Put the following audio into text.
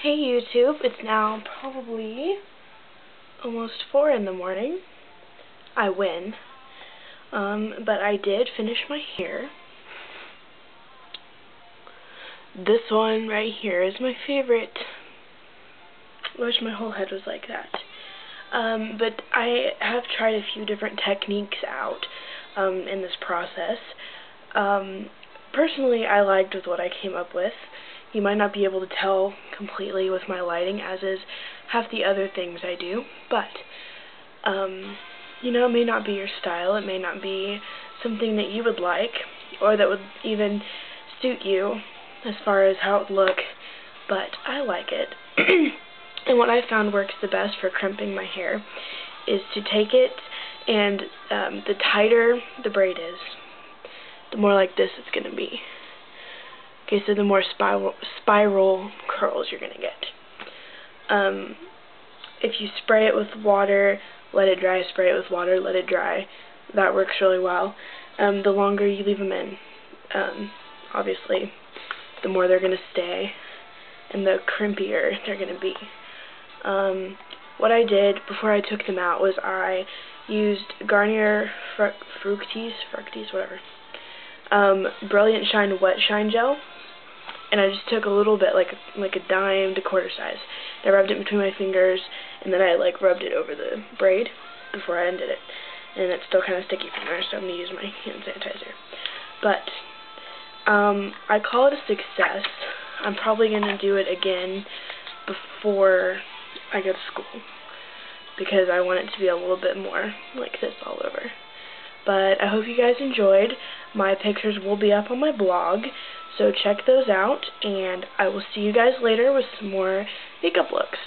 Hey YouTube, it's now probably almost 4 in the morning. I win. But I did finish my hair. This one right here is my favorite. I wish my whole head was like that. But I have tried a few different techniques out in this process. Personally, I liked with what I came up with. You might not be able to tell completely with my lighting, as is half the other things I do, but, you know, it may not be your style, it may not be something that you would like, or that would even suit you as far as how it would look, but I like it. And what I found works the best for crimping my hair is to take it, and the tighter the braid is, the more like this it's going to be. Okay, so the more spiral curls you're going to get. If you spray it with water, let it dry, spray it with water, let it dry. That works really well. The longer you leave them in, obviously, the more they're going to stay, and the crimpier they're going to be. What I did before I took them out was I used Garnier Fructis, whatever, Brilliant Shine Wet Shine Gel, and I just took a little bit, like a dime to quarter size. I rubbed it between my fingers, and then I rubbed it over the braid before I undid it. And it's still kind of sticky from there, so I'm going to use my hand sanitizer. But I call it a success. I'm probably going to do it again before I go to school, because I want it to be a little bit more like this all over. But I hope you guys enjoyed. My pictures will be up on my blog, so check those out, and I will see you guys later with some more makeup looks.